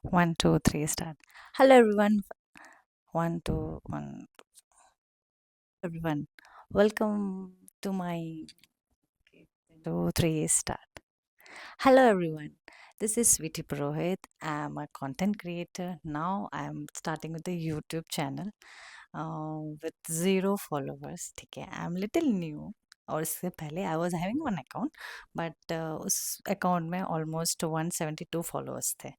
One, two, three, start. Hello, everyone. One, two, one, everyone. Welcome to my two, three, start. Hello, everyone. This is Viti Purohit. I'm a content creator. Now I'm starting with a YouTube channel with 0 followers. ठीक है, I'm little new. और इससे पहले I was having one account but उस account में almost 172 followers थे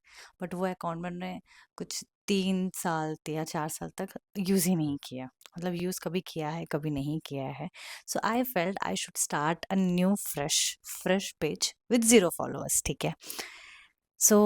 but वो account मैंने कुछ 3 साल या 4 साल तक यूज़ ही नहीं किया मतलब यूज़ कभी किया है कभी नहीं किया है so I felt I should start a new fresh page with 0 followers ठीक है सो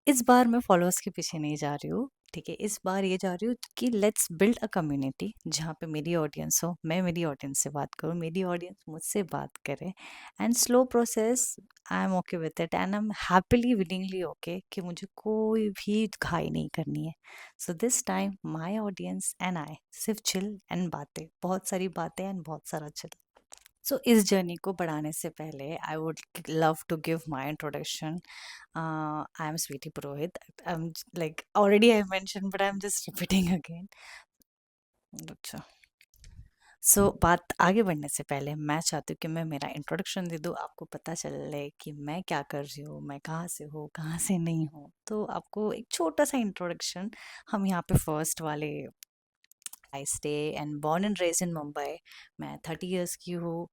इस बार मैं फॉलोअर्स के पीछे नहीं जा रही हूँ ठीक है इस बार ये जा रही हूँ कि लेट्स बिल्ड अ कम्युनिटी जहाँ पे मेरी ऑडियंस हो मैं मेरी ऑडियंस से बात करूँ मेरी ऑडियंस मुझसे बात करे and slow process I am okay with it and I am happily willingly okay कि मुझे कोई भी घाई नहीं करनी है so this time my audience and I सिर्फ चिल एंड बातें बहुत सारी बातें एंड बहुत सारा चिल सो इस जर्नी को बढ़ाने से पहले I would love to give my introduction I am Sweety Purohit I am like already I mention but I am just repeating again अच्छा बात आगे बढ़ने से पहले मैं चाहती हूँ कि मैं मेरा इंट्रोडक्शन दे दूँ आपको पता चले कि मैं क्या कर रही हूँ मैं कहाँ से हूँ कहाँ से नहीं हूँ तो आपको एक छोटा सा इंट्रोडक्शन हम यहाँ पे फर्स्ट वाले I stay and born and raised in Mumbai मैं 30 इयर्स की हूँ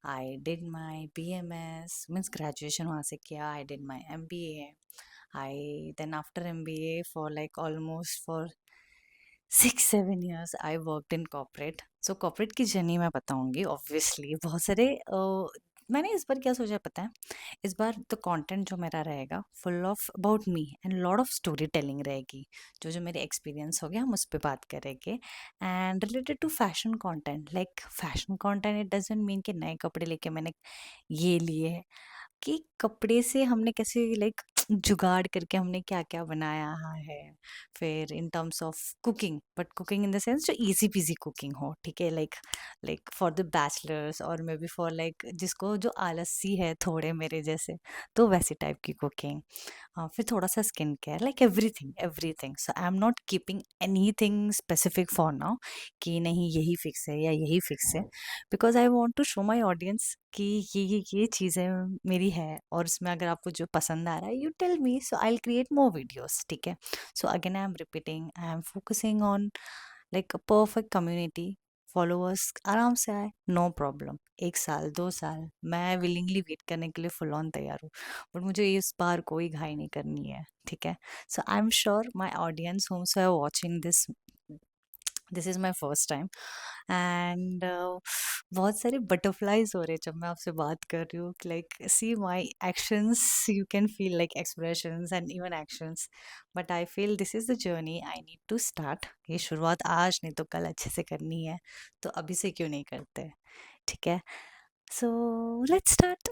I did my BMS means graduation वहाँ से किया I did my MBA I then after MBA for like almost for 6-7 years I worked in corporate so corporate की journey मैं बताऊंगी obviously बहुत सारे मैंने इस बार क्या सोचा पता है इस बार तो कंटेंट जो मेरा रहेगा full of about me and lot of story telling रहेगी जो जो मेरे एक्सपीरियंस हो गया हम उस पर बात करेंगे and related to fashion content like fashion content it doesn't mean कि नए कपड़े लेके मैंने ये लिए कि कपड़े से हमने कैसे लाइक जुगाड़ करके हमने क्या क्या बनाया है फिर in terms of cooking but cooking in the sense जो इजी पीजी कुकिंग हो ठीक है like like for the bachelors और मे बी फॉर लाइक जिसको जो आलसी है थोड़े मेरे जैसे तो वैसी टाइप की कुकिंग फिर थोड़ा सा skin care like everything everything so I am not keeping anything specific for now कि नहीं यही फिक्स है या यही फिक्स है because I want to show my audience कि ये चीज़ें मेरी है और इसमें अगर आपको जो पसंद आ रहा है you tell me so I will create more videos ठीक है so again I am repeating I am focusing on like a perfect community followers आराम से आए नो प्रॉब्लम 1 साल 2 साल मैं विलिंगली वेट करने के लिए फुल ऑन तैयार हूँ बट मुझे इस बार कोई घाई नहीं करनी है ठीक है so I am sure my audience homes are watching this is my first time and बहुत सारे बटरफ्लाइज हो रहे हैं जब मैं आपसे बात कर रही हूँ like see my actions you can feel like expressions and even actions but I feel this is the journey I need to start ये शुरुआत आज नहीं तो कल अच्छे से करनी है तो अभी से क्यों नहीं करते ठीक है so let's start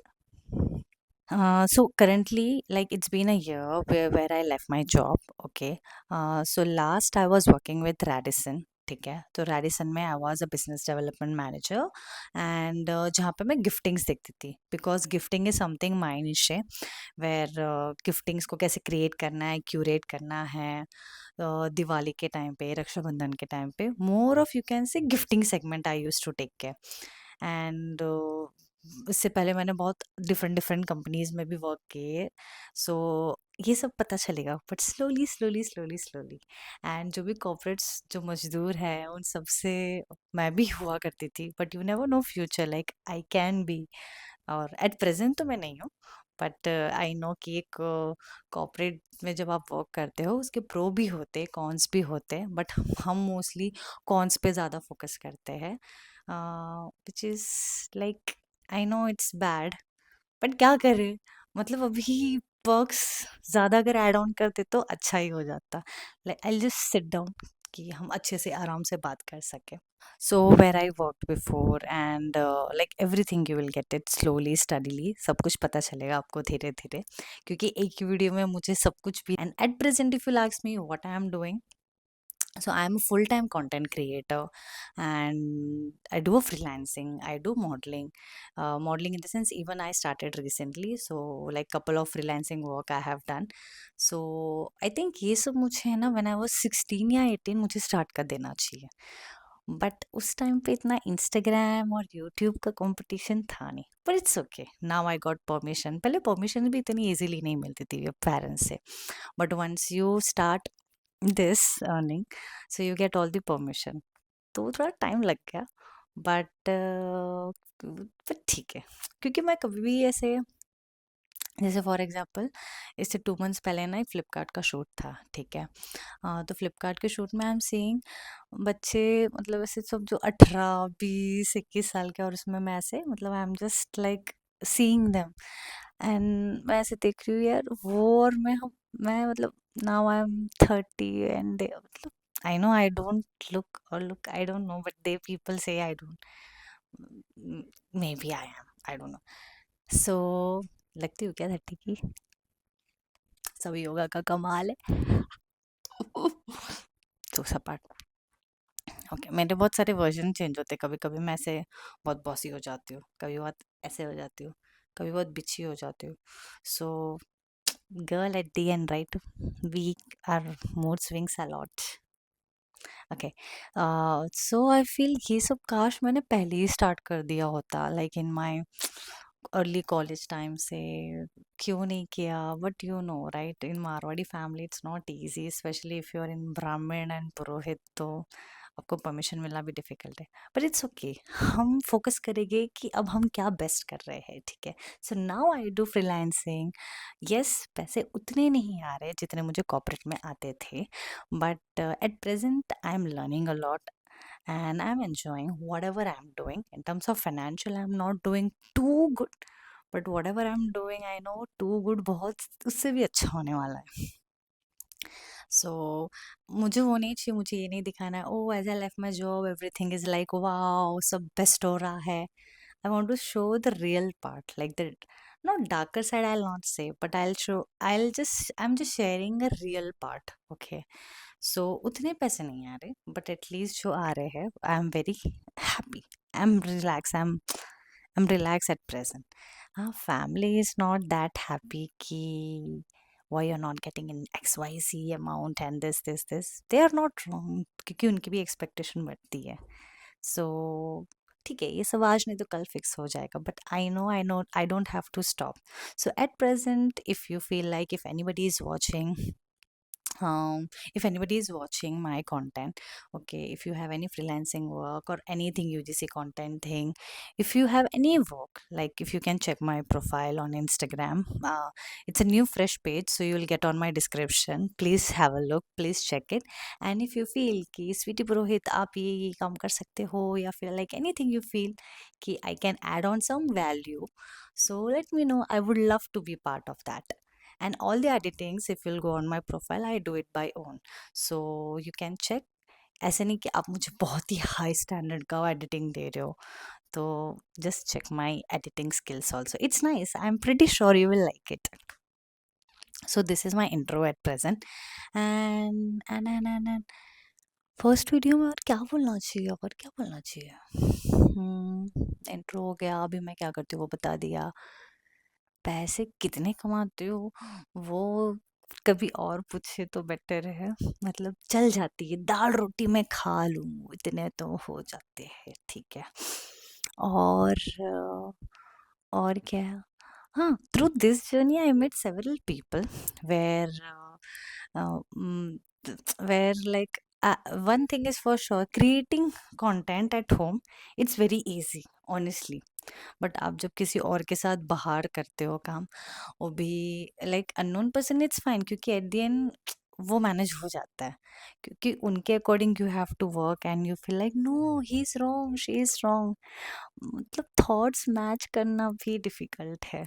so currently, like it's been a year where I left my job. Okay. So last I was working with Radisson. ठीक है तो रेडिसन में I was a business development manager and जहाँ पे मैं गिफ्टिंग्स देखती थी because gifting is something my निश है वेयर गिफ्टिंग्स को कैसे क्रिएट करना है क्यूरेट करना है दिवाली के टाइम पे रक्षाबंधन के टाइम पे more of you can say gifting segment I use to take care and इससे पहले मैंने बहुत डिफरेंट डिफरेंट कंपनीज में भी वर्क किए सो ये सब पता चलेगा but slowly slowly slowly slowly and जो भी कॉर्पोरेट्स जो मजदूर हैं उन सब से मैं भी हुआ करती थी but you never know future like I can be और एट प्रेजेंट तो मैं नहीं हूँ बट आई नो कि एक कॉर्पोरेट में जब आप वर्क करते हो उसके प्रो भी होते कॉन्स भी होते बट हम मोस्टली कॉन्स पे ज़्यादा फोकस करते हैं which is like I know it's bad but क्या करें मतलब अभी पर्क्स ज़्यादा अगर ऐड ऑन करते तो अच्छा ही हो जाता like I just sit down कि हम अच्छे से आराम से बात कर सके so where I work before and like everything you will get it slowly steadily सब कुछ पता चलेगा आपको धीरे धीरे क्योंकि एक ही वीडियो में मुझे सब कुछ भी and eight present if you ask me what I am doing So I'm a full-time content creator, and I do a freelancing, I do modeling. Modeling in the sense, even I started recently, so like couple of freelancing work I have done. So I think ये सब मुझे है ना, when I was 16 या 18 मुझे start कर देना चाहिए. बट उस टाइम पे इतना इंस्टाग्राम और यूट्यूब का कंपटीशन था नहीं. पर it's okay, now I got permission. पहले परमिशन भी इतनी इजीली नहीं मिलती थी पेरेंट्स से. But once you start this earning, so you get all the permission. तो थोड़ा टाइम लग गया, बट ठीक है. क्योंकि मैं कभी भी ऐसे, जैसे फॉर एग्जांपल, इससे 2 मंथ्स पहले ना एक फ्लिपकार्ट का शूट था, ठीक है. तो फ्लिपकार्ट के शूट में आई एम सीइंग बच्चे, मतलब ऐसे सब जो 18 20 21 साल के, और उसमें मैं ऐसे, मतलब आई am just like seeing them. And मैं ऐसे देख रही हूँ यार वो, और मैं मतलब नाउ आई एम 30, एंड मतलब I know I don't look I don't know, but they people say I don't, maybe I am, I don't know. So लगती हूँ क्या 30 की? सब योगा का कमाल है. तो सपाट. ओके, मेरे बहुत सारे वर्जन चेंज होते हैं. कभी कभी मैं ऐसे बहुत बॉसी हो जाती हूँ, कभी बहुत ऐसे हो जाती हूँ, कभी बहुत बिच्छी हो जाती हूँ. So girl at the end, right, we are mood swings a lot. Okay. So I feel ये सब काश मैंने पहले ही स्टार्ट कर दिया होता, like in my early college time से. क्यों नहीं किया? But you know right, in Marwari family it's not easy, specially if you are in Brahmin and पुरोहित, तो आपको परमिशन मिलना भी डिफिकल्ट है. बट इट्स ओके, हम फोकस करेंगे कि अब हम क्या बेस्ट कर रहे हैं, ठीक है. So now I do freelancing. Yes, पैसे उतने नहीं आ रहे जितने मुझे कॉर्पोरेट में आते थे, but at present I'm learning a lot, and I'm enjoying whatever I'm doing. In terms of financial, I'm not doing too good, but whatever I'm doing, I know too good बहुत उससे भी अच्छा होने वाला है. सो मुझे वो नहीं चाहिए, मुझे ये नहीं दिखाना है oh as I left my job everything is like wow सब बेस्ट हो रहा है. I want to show the real part, like the not darker side, I'll not say, but I'm just sharing a real part. Okay. So उतने पैसे नहीं आ रहे, but at least जो आ रहे हैं, I'm very happy. I'm relaxed. I'm relaxed at present. Family is not that happy कि why you're not getting an XYZ amount and this. They are not wrong, क्योंकि उनकी भी expectation बढ़ती है. So ठीक है, ये सब आज नहीं तो कल फिक्स हो जाएगा, but I know I don't have to stop. So at present, if you feel like, if anybody is watching, if anybody is watching my content, okay, if you have any freelancing work or anything UGC content thing, if you have any work, like if you can check my profile on Instagram, it's a new fresh page, so you will get on my description. Please have a look, please check it. And if you feel कि स्वीटी पुरोहित आप ये काम कर सकते हो, या फिर like anything you feel कि I can add on some value, so let me know. I would love to be part of that. And all the editings, if you'll go on my profile, I do it by own, so you can check. ऐसे नहीं कि आप मुझे बहुत ही high standard का editing दे रहे हो, तो just check my editing skills also. It's nice, I am pretty sure you will like it. So this is my intro at present. And first video में और क्या बोलना चाहिए, और क्या बोलना चाहिए? इंट्रो हो गया, अभी मैं क्या करती हूँ वो बता दिया. पैसे कितने कमाते हो वो कभी और पूछे तो बेटर है. मतलब चल जाती है, दाल रोटी मैं खा लूँ, इतने तो हो जाते हैं, ठीक है. और और क्या? हाँ, through this journey I met several people where uh, mm, where like one thing is for sure, creating content at home, it's very easy, honestly. But आप जब किसी और के साथ बाहर करते हो काम, वो भी like unknown person, it's fine, क्योंकि एट द एंड वो मैनेज हो जाता है, क्योंकि उनके according you have to work, and you feel like no he is wrong, she is wrong. मतलब थॉट्स मैच करना भी डिफिकल्ट है,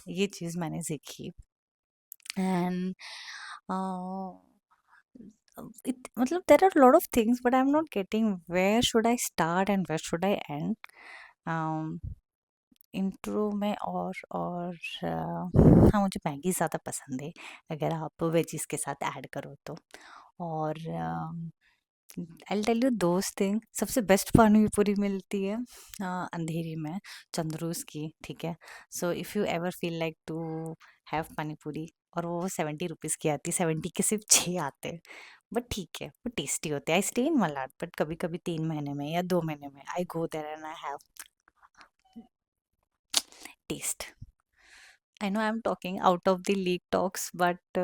ये चीज़ मैंने सीखी. एंड मतलब there are lot of things, but I am not getting where should I start and where should I end. Intro में और हाँ, मुझे मैगी ज़्यादा पसंद है, अगर आप वेजीज़ के साथ ऐड करो तो. और आई टेल यू दोस्त थिंग, सबसे बेस्ट पानी पूरी मिलती है अंधेरी में, चंद्रूस की, ठीक है। So if you ever feel like to have pani puri, और वो 70 रुपीज़ की आती है, 70 के सिर्फ 6 आते हैं, बट ठीक है, वो टेस्टी होते हैं। I stay in Malad, but कभी कभी 3 महीने में या 2 महीने में I go there and I have taste. I know I am talking out of the league talks, but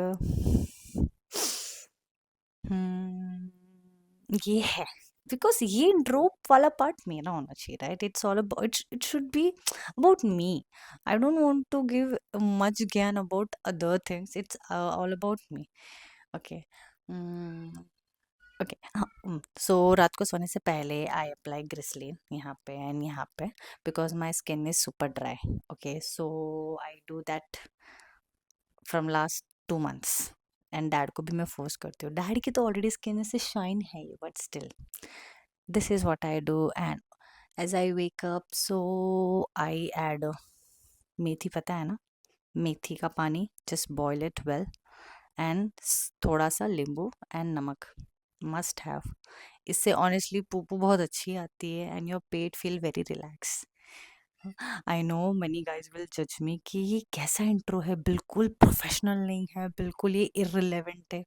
ये है, बिकॉज ये ड्रॉप वाला पार्ट मेरा होना चाहिए, right? It's all about, it should be about me. I don't want to give much ज्ञान about other things, it's all about me. Okay, okay. So रात को सोने से पहले आई अप्लाई ग्रिसलिन यहाँ पे एंड यहाँ पे, because my skin is super dry. Okay, so I do that from last 2 months, and dad को भी मैं फोर्स करती हूँ। डैड की तो ऑलरेडी स्किन से शाइन है, but still this is what I do. And as I wake up, so I add मेथी, पता है ना, मेथी का पानी, just boil it well, and थोड़ा सा नींबू एंड नमक, मस्ट हैव। इससे ऑनेस्टली पूपू बहुत अच्छी आती है and your pet feel very relax. I know many guys will जज मी कि ये कैसा इंट्रो है, बिल्कुल प्रोफेशनल नहीं है, बिल्कुल ये इररिलेवेंट है,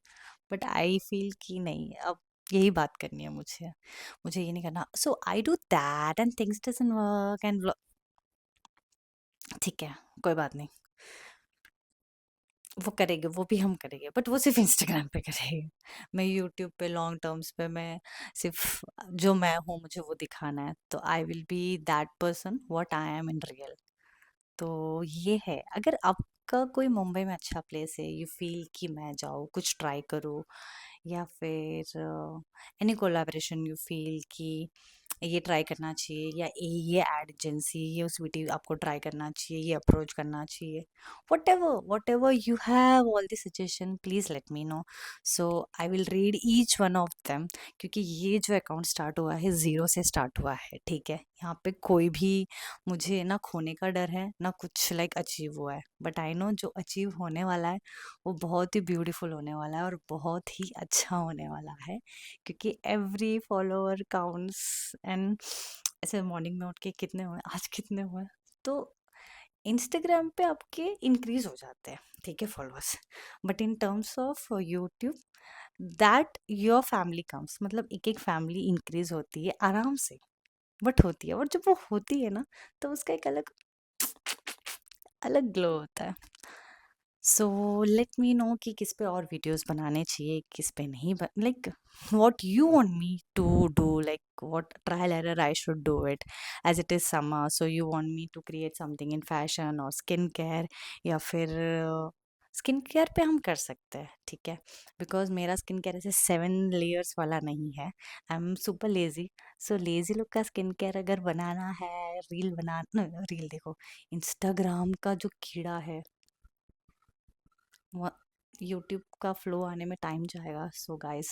बट आई फील कि नहीं, अब यही बात करनी है मुझे, मुझे ये नहीं करना। So I do that and things doesn't work and ठीक है, कोई बात नहीं, वो करेंगे, वो भी हम करेंगे, बट वो सिर्फ इंस्टाग्राम पे करेंगे। मैं यूट्यूब पे लॉन्ग टर्म्स पे मैं सिर्फ जो मैं हूँ मुझे वो दिखाना है, तो I will be that person what I am in real. तो ये है, अगर आपका कोई मुंबई में अच्छा प्लेस है, यू फील कि मैं जाऊँ कुछ ट्राई करूँ, या फिर एनी कोलैबोरेशन यू फील कि ये ट्राई करना चाहिए, या ये एड एजेंसी, ये स्वीटी आपको ट्राई करना चाहिए, ये अप्रोच करना चाहिए, what ever you have all the suggestion, please let me know. So I will read each one of them, क्योंकि ये जो अकाउंट स्टार्ट हुआ है, ज़ीरो से स्टार्ट हुआ है, ठीक है। यहाँ पे कोई भी मुझे ना खोने का डर है ना कुछ लाइक अचीव हुआ है, बट आई नो जो अचीव होने वाला है वो बहुत ही ब्यूटीफुल होने वाला है और बहुत ही अच्छा होने वाला है, क्योंकि एवरी फॉलोअर काउंट्स। एंड ऐसे मॉर्निंग में उठ के कितने हुए आज, कितने हुए, तो इंस्टाग्राम पे आपके इंक्रीज हो जाते हैं, ठीक है, followers, but in terms of YouTube that your family comes, मतलब एक एक फैमिली इंक्रीज होती है आराम से, बट होती है, और जब वो होती है ना, तो उसका एक अलग अलग ग्लो होता है। सो लेट मी नो कि किस पे और वीडियोस बनाने चाहिए, किस पे नहीं, like what you want me to do, like what trial error I should do it, as it is summer, so you want me to create something in fashion और स्किन केयर, या फिर skin care पे हम कर सकते हैं, ठीक है, बिकॉज मेरा स्किन केयर ऐसे 7 लेयर्स वाला नहीं है, I am super lazy. So lazy लोग का स्किन केयर अगर बनाना है, रील बना, रील देखो, इंस्टाग्राम का जो कीड़ा है, यूट्यूब का फ्लो आने में टाइम जाएगा। सो गाइस,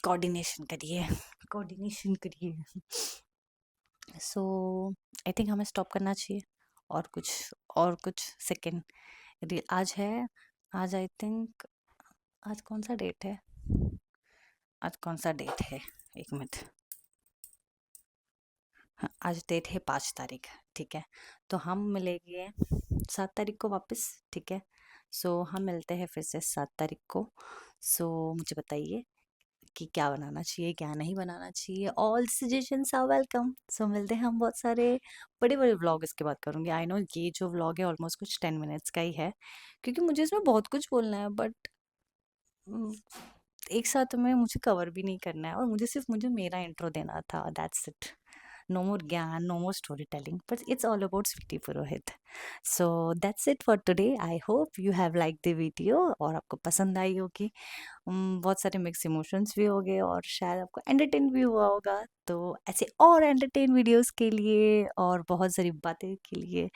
कोऑर्डिनेशन करिए, कोऑर्डिनेशन करिए। सो आई थिंक हमें स्टॉप करना चाहिए, और कुछ सेकेंड आज है, आज आई थिंक, आज कौन सा डेट है, आज कौन सा डेट है, एक मिनट, हाँ, आज डेट है 5 तारीख, ठीक है, तो हम मिलेंगे 7 तारीख को वापस, ठीक है। सो हम मिलते हैं फिर से 7 तारीख को। सो मुझे बताइए कि क्या बनाना चाहिए, क्या नहीं बनाना चाहिए, ऑल सजेशंस आर वेलकम। सो मिलते हैं हम, बहुत सारे बड़े बड़े व्लॉग इसके बाद करूँगी। आई नो ये जो व्लॉग है ऑलमोस्ट कुछ 10 मिनट्स का ही है, क्योंकि मुझे इसमें बहुत कुछ बोलना है, बट एक साथ में मुझे कवर भी नहीं करना है, और मुझे मेरा इंट्रो देना था, that's it. No more gyan, no more storytelling, but it's all about Sweety Purohit. So that's it for today. I hope you have liked the video और आपको पसंद आई होगी। बहुत सारे मिक्स इमोशंस भी हो गए, और शायद आपको एंटरटेन भी हुआ होगा। तो ऐसे और एंटरटेन वीडियोस के लिए और बहुत सारी बातें के लिए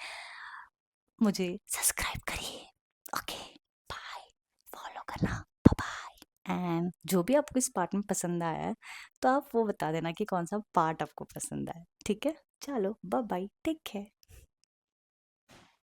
मुझे सब्सक्राइब करिए। ओके, बाय, फॉलो करना, बाय। एंड जो भी आपको इस पार्ट में पसंद आया है, तो आप वो बता देना कि कौन सा पार्ट आपको पसंद आया, ठीक है। चलो, बाय बाय, टेक केयर।